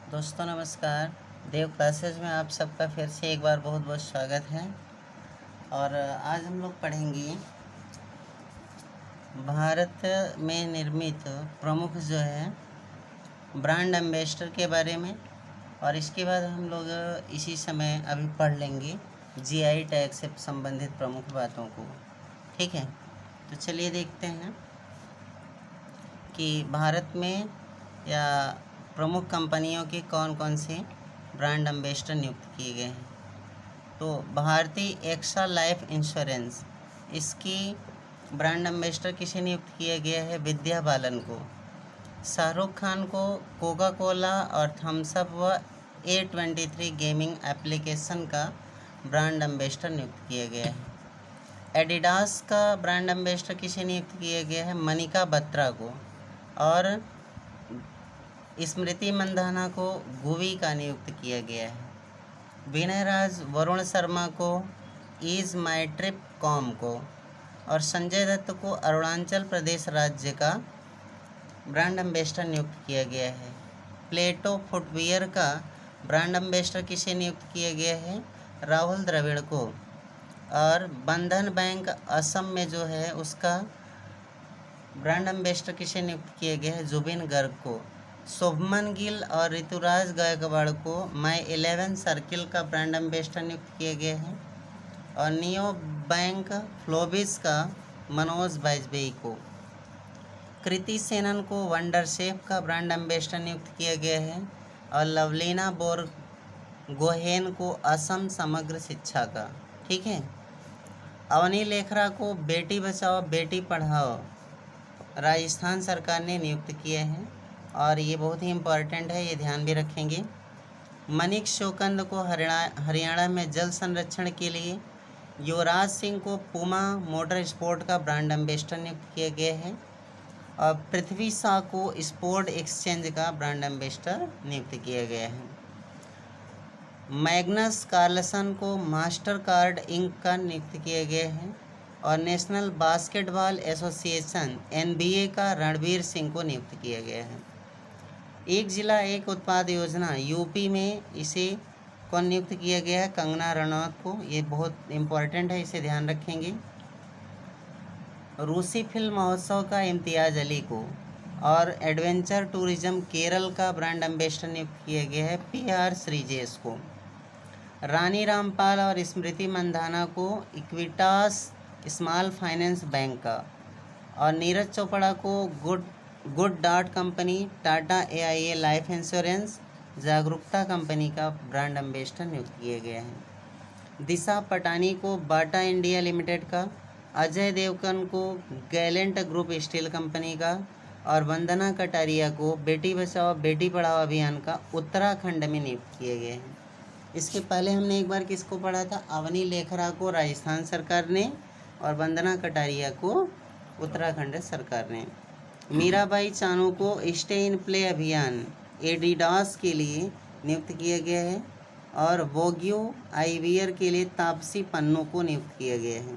दोस्तों नमस्कार। देव क्लासेस में आप सबका फिर से एक बार बहुत बहुत स्वागत है। और आज हम लोग पढ़ेंगे भारत में निर्मित प्रमुख जो है ब्रांड एम्बेसडर के बारे में। और इसके बाद हम लोग इसी समय अभी पढ़ लेंगे जीआई टैग से संबंधित प्रमुख बातों को। ठीक है, तो चलिए देखते हैं कि भारत में या प्रमुख कंपनियों के कौन कौन से ब्रांड एम्बेसडर नियुक्त किए गए हैं। तो भारतीय एक्सा लाइफ इंश्योरेंस, इसकी ब्रांड एम्बेसडर किसे नियुक्त किया गया है? विद्या बालन को। शाहरुख खान को कोका कोला और थम्स अप व A23 गेमिंग एप्लीकेशन का ब्रांड एम्बेसडर नियुक्त किया गया है। एडिडास का ब्रांड एम्बेसडर किसे नियुक्त किया गया है? मनिका बत्रा को। और स्मृति मंधाना को गुवी का नियुक्त किया गया है। विनय राज वरुण शर्मा को ईज माई ट्रिप कॉम को। और संजय दत्त को अरुणाचल प्रदेश राज्य का ब्रांड एम्बेसडर नियुक्त किया गया है। प्लेटो फुटवियर का ब्रांड एम्बेसडर किसे नियुक्त किया गया है? राहुल द्रविड़ को। और बंधन बैंक असम में जो है उसका ब्रांड एम्बेसडर किसे नियुक्त किया गया है? जुबिन गर्ग को। शुभमन गिल और ऋतुराज गायकवाड़ को माई 11 सर्किल का ब्रांड एम्बेसडर नियुक्त किया गया है। और नियो बैंक फ्लोबिस का मनोज बाजपेयी को। कृति सेनन को वंडर शेफ का ब्रांड एम्बेसडर नियुक्त किया गया है। और लवलीना बोरगोहेन को असम समग्र शिक्षा का। ठीक है। अवनी लेखरा को बेटी बचाओ बेटी पढ़ाओ राजस्थान सरकार ने नियुक्त किए हैं। और ये बहुत ही इम्पॉर्टेंट है, ये ध्यान भी रखेंगे। मनीष शोकंद को हरियाणा में जल संरक्षण के लिए। युवराज सिंह को पूमा मोटर स्पोर्ट का ब्रांड एम्बेसडर नियुक्त किया गया है। और पृथ्वी शाह को स्पोर्ट एक्सचेंज का ब्रांड एम्बेसडर नियुक्त किया गया है। मैग्नस कार्लसन को मास्टर कार्ड इंक का नियुक्त किया गया है। और नेशनल बास्केटबॉल एसोसिएशन NBA का रणवीर सिंह को नियुक्त किया गया है। एक जिला एक उत्पाद योजना यूपी में इसे कौन नियुक्त किया गया है? कंगना रनौत को। ये बहुत इम्पोर्टेंट है, इसे ध्यान रखेंगे। रूसी फिल्म महोत्सव का इम्तियाज अली को। और एडवेंचर टूरिज्म केरल का ब्रांड एम्बेसडर नियुक्त किया गया है PR श्रीजेश को। रानी रामपाल और स्मृति मंधाना को इक्विटास स्मॉल फाइनेंस बैंक का। और नीरज चोपड़ा को good dot company Tata AIA life insurance जागरूकता कंपनी का ब्रांड एम्बेसडर नियुक्त किए गए हैं। दिशा पटानी को बाटा इंडिया लिमिटेड का। अजय देवगन को गैलेंट ग्रुप स्टील कंपनी का। और वंदना कटारिया को बेटी बचाओ बेटी पढ़ाओ अभियान का उत्तराखंड में नियुक्त किए गए हैं। इसके पहले हमने एक बार किसको पढ़ा था? अवनी लेखरा को राजस्थान सरकार ने और वंदना कटारिया को उत्तराखंड सरकार ने। मीराबाई चानू को स्टे इन प्ले अभियान एडिडास के लिए नियुक्त किया गया है। और वोग्यू आईवियर के लिए तापसी पन्नू को नियुक्त किया गया है।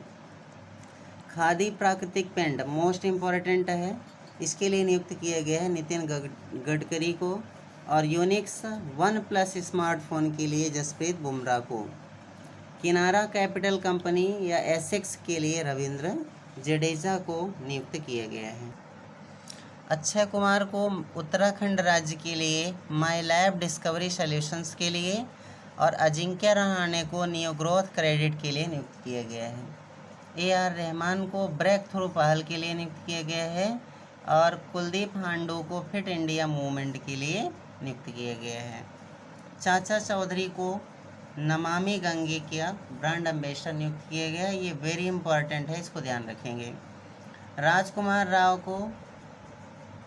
खादी प्राकृतिक पेंट मोस्ट इम्पॉर्टेंट है, इसके लिए नियुक्त किया गया है नितिन गडकरी को। और यूनिक्स OnePlus स्मार्टफोन के लिए जसप्रीत बुमराह को। किनारा कैपिटल कंपनी या एसेक्स के लिए रविंद्र जडेजा को नियुक्त किया गया है। अक्षय कुमार को उत्तराखंड राज्य के लिए माई लैब डिस्कवरी सॉल्यूशंस के लिए। और अजिंक्य रहाणे को न्यू ग्रोथ क्रेडिट के लिए नियुक्त किया गया है। AR रहमान को ब्रेक थ्रू पहल के लिए नियुक्त किया गया है। और कुलदीप हांडू को फिट इंडिया मूवमेंट के लिए नियुक्त किया गया है। चाचा चौधरी को नमामि गंगे का ब्रांड एम्बेसडर नियुक्त किया गया है। ये वेरी इंपॉर्टेंट है, इसको ध्यान रखेंगे। राजकुमार राव को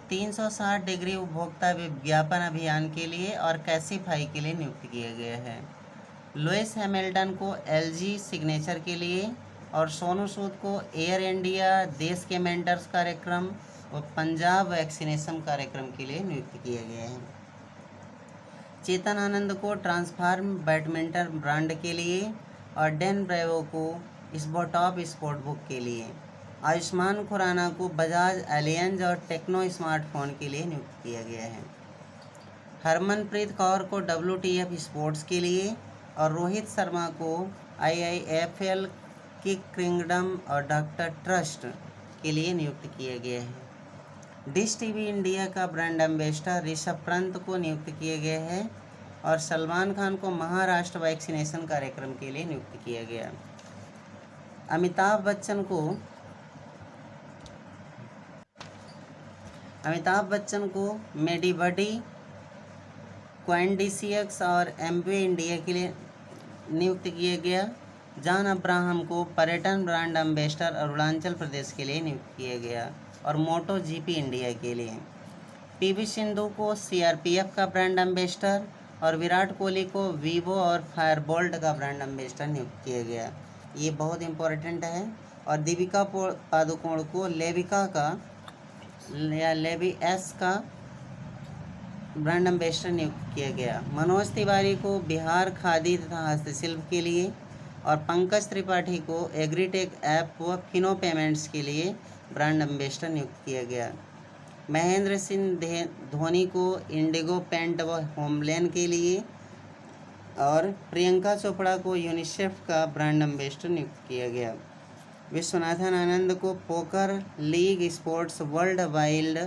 360 डिग्री उपभोक्ता विज्ञापन अभियान के लिए और कैसीफाई के लिए नियुक्त किया गया है। लुइस हैमिल्टन को LG सिग्नेचर के लिए। और सोनू सूद को एयर इंडिया देश के मेंटर्स कार्यक्रम और पंजाब वैक्सीनेशन कार्यक्रम के लिए नियुक्त किया गया है। चेतन आनंद को ट्रांसफार्म बैडमिंटन ब्रांड के लिए। और डेन ब्रेवो को स्पोटॉप स्पोर्ट बुक के लिए। आयुष्मान खुराना को बजाज एलियंज और टेक्नो स्मार्टफोन के लिए नियुक्त किया गया है। हरमनप्रीत कौर को WTF स्पोर्ट्स के लिए और रोहित शर्मा को IIFL किक किंगडम और डॉक्टर ट्रस्ट के लिए नियुक्त किया गया है। डिश टीवी इंडिया का ब्रांड एम्बेसडर ऋषभ पंत को नियुक्त किया गया है और सलमान खान को महाराष्ट्र वैक्सीनेशन कार्यक्रम के लिए नियुक्त किया गया। अमिताभ बच्चन को मेडिबडी, क्वाइंडिसियक्स और एमवे इंडिया के लिए नियुक्त किया गया। जॉन अब्राहम को पर्यटन ब्रांड एम्बेसडर अरुणाचल प्रदेश के लिए नियुक्त किया गया और मोटो GP इंडिया के लिए। PV सिंधु को CRPF का ब्रांड एम्बेसडर और विराट कोहली को वीवो और फायरबोल्ट का ब्रांड एम्बेसडर नियुक्त किया गया। ये बहुत इंपॉर्टेंट है। और दीपिका पादुकोण को लेविका का या लेवी-एस का ब्रांड एम्बेसडर नियुक्त किया गया। मनोज तिवारी को बिहार खादी तथा हस्तशिल्प के लिए और पंकज त्रिपाठी को एग्रीटेक ऐप व फिनो पेमेंट्स के लिए ब्रांड एम्बेसडर नियुक्त किया गया। महेंद्र सिंह धोनी को इंडिगो पेंट व होमलैंड के लिए और प्रियंका चोपड़ा को यूनिसेफ का ब्रांड एम्बेसडर नियुक्त किया गया। विश्वनाथन आनंद को poker league sports world wide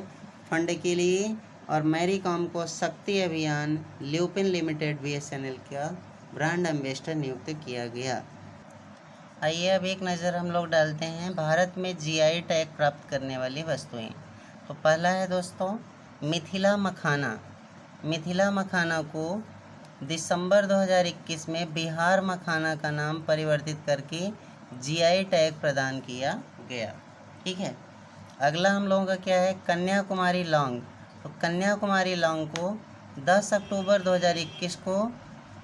fund के लिए और मैरी कॉम को शक्ति अभियान ल्यूपिन लिमिटेड BSNL का ब्रांड एम्बेसडर नियुक्त किया गया। आइए अब एक नज़र हम लोग डालते हैं भारत में GI टैग प्राप्त करने वाली वस्तुएं। तो पहला है दोस्तों मिथिला मखाना। मिथिला मखाना को दिसंबर 2021 में बिहार मखाना का नाम परिवर्तित करके GI टैग प्रदान किया गया। ठीक है। अगला हम लोगों का क्या है कन्याकुमारी लौंग। तो कन्याकुमारी लौंग को 10 अक्टूबर 2021 को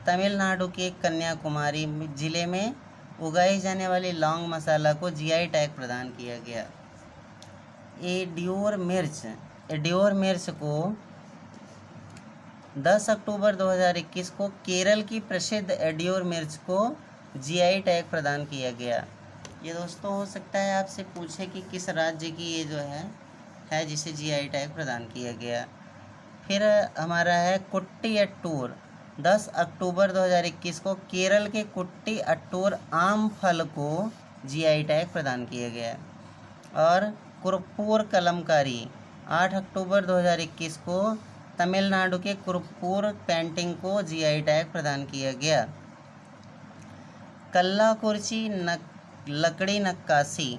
तमिलनाडु के कन्याकुमारी जिले में उगाई जाने वाली लौंग मसाला को GI टैग प्रदान किया गया। एडियोर मिर्च को 10 अक्टूबर 2021 को केरल की प्रसिद्ध एडियोर मिर्च को GI टैग प्रदान किया गया। ये दोस्तों हो सकता है आपसे पूछे कि किस राज्य की ये जो है जिसे GI टैग प्रदान किया गया। फिर हमारा है कुट्टी अट्टूर। 10 अक्टूबर 2021 को केरल के कुट्टी अट्टूर आम फल को GI टैग प्रदान किया गया। और कुरुप्पूर कलमकारी 8 अक्टूबर 2021 को तमिलनाडु के कुरुप्पूर पेंटिंग को GI टैग प्रदान किया गया। कल्लाकुरिची लकड़ी नक्काशी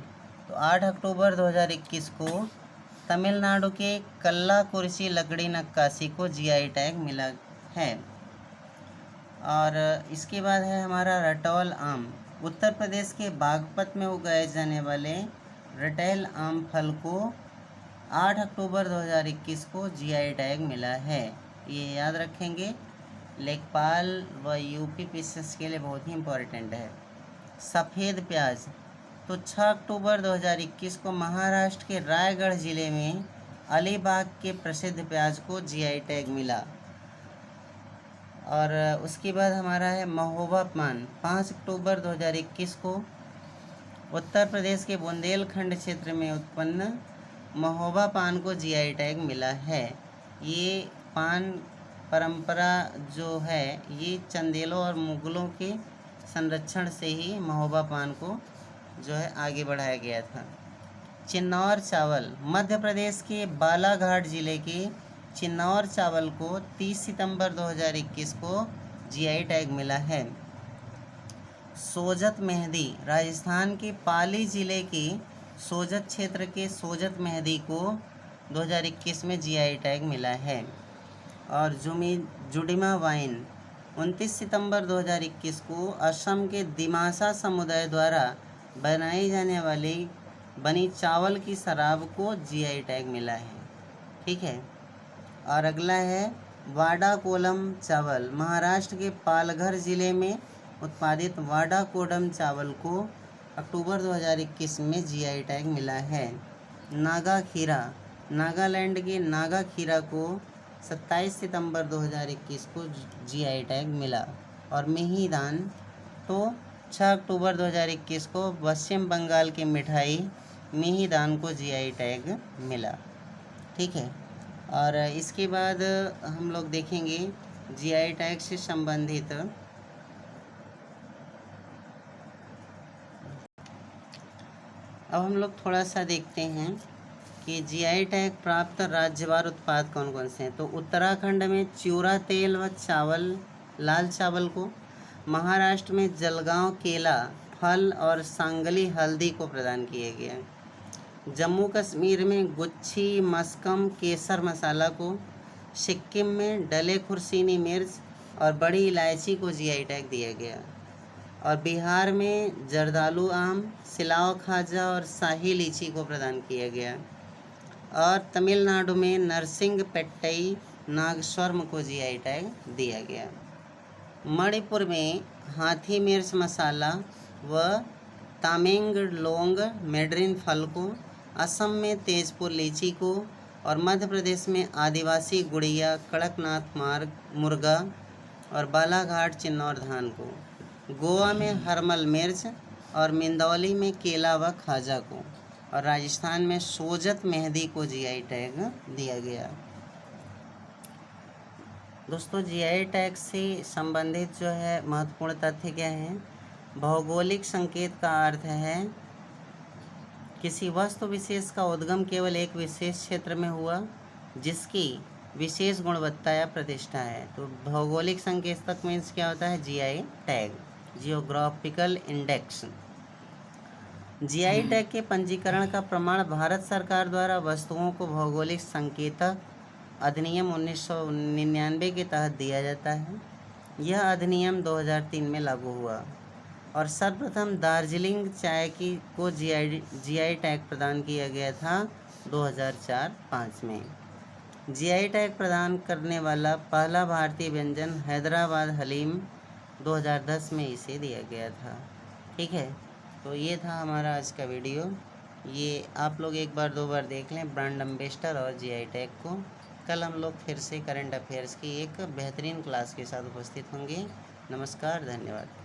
तो 8 अक्टूबर 2021 को तमिलनाडु के कल्लाकुरिची लकड़ी नक्काशी को GI टैग मिला है। और इसके बाद है हमारा रटौल आम। उत्तर प्रदेश के बागपत में उगाए जाने वाले रटैल आम फल को 8 अक्टूबर 2021 को GI टैग मिला है। ये याद रखेंगे, लेखपाल व UP PCS के लिए बहुत ही इम्पोर्टेंट है। सफ़ेद प्याज तो 6 अक्टूबर 2021 को महाराष्ट्र के रायगढ़ ज़िले में अलीबाग के प्रसिद्ध प्याज को GI टैग मिला। और उसके बाद हमारा है महोबा पान। 5 अक्टूबर 2021 को उत्तर प्रदेश के बुंदेलखंड क्षेत्र में उत्पन्न महोबा पान को GI टैग मिला है। ये पान परंपरा जो है ये चंदेलों और मुगलों के संरक्षण से ही महोबा पान को जो है आगे बढ़ाया गया था। चिन्नौर चावल मध्य प्रदेश के बालाघाट ज़िले के चिन्नौर चावल को 30 सितंबर 2021 को GI टैग मिला है। सोजत मेहंदी राजस्थान के पाली ज़िले के सोजत क्षेत्र के सोजत मेहंदी को 2021 में GI टैग मिला है। और जुडिमा वाइन 29 सितंबर 2021 को असम के दिमासा समुदाय द्वारा बनाई जाने वाली बनी चावल की शराब को GI टैग मिला है। ठीक है। और अगला है वाडा कोलम चावल। महाराष्ट्र के पालघर ज़िले में उत्पादित वाडा कोडम चावल को अक्टूबर 2021 में GI टैग मिला है। नागा खीरा नागालैंड के नागा खीरा को 27 सितंबर 2021 को GI टैग मिला। और मिहिदान तो 6 अक्टूबर 2021 को पश्चिम बंगाल की मिठाई मिहिदान को GI टैग मिला। ठीक है। और इसके बाद हम लोग देखेंगे जीआई टैग से संबंधित अब हम लोग थोड़ा सा देखते हैं कि जीआई टैग प्राप्त राज्यवार उत्पाद कौन कौन से हैं। तो उत्तराखंड में च्यूरा तेल व चावल, लाल चावल को, महाराष्ट्र में जलगांव केला, फल और सांगली हल्दी को प्रदान किए गए। जम्मू कश्मीर में गुच्छी मस्कम केसर मसाला को, सिक्किम में डले खुर्सीनी मिर्च और बड़ी इलायची को जीआई टैग दिया गया। और बिहार में जर्दालू आम, सिलाव खाजा और शाही लीची को प्रदान किया गया। और तमिलनाडु में नरसिंग पेट्टई नागस्वर्म को जीआई टैग दिया गया। मणिपुर में हाथी मिर्च मसाला व तामेंगलोंग मैडरिन फल को, असम में तेजपुर लीची को और मध्य प्रदेश में आदिवासी गुड़िया, कड़कनाथ मुर्गा और बालाघाट चिन्नौर धान को, गोवा में हरमल मिर्च और मिंदौली में केला व खाजा को और राजस्थान में सोजत मेहंदी को जीआई टैग दिया गया। दोस्तों जीआई टैग से संबंधित जो है महत्वपूर्ण तथ्य क्या है। भौगोलिक संकेत का अर्थ है किसी वस्तु विशेष का उद्गम केवल एक विशेष क्षेत्र में हुआ जिसकी विशेष गुणवत्ता या प्रतिष्ठा है। तो भौगोलिक संकेतक मीन्स क्या होता है, GI tag, geographical index. GI tag के पंजीकरण का प्रमाण भारत सरकार द्वारा वस्तुओं को भौगोलिक संकेतक अधिनियम 1999 के तहत दिया जाता है। यह अधिनियम 2003 में लागू हुआ और सर्वप्रथम दार्जिलिंग चाय को जीआई टैग प्रदान किया गया था 2004-05 में। जीआई टैग प्रदान करने वाला पहला भारतीय व्यंजन हैदराबाद हलीम 2010 में इसे दिया गया था। ठीक है, तो ये था हमारा आज का वीडियो। ये आप लोग एक बार दो बार देख लें ब्रांड एम्बेसडर और जीआई टैग को। कल हम लोग फिर से करंट अफेयर्स की एक बेहतरीन क्लास के साथ उपस्थित होंगे। नमस्कार, धन्यवाद।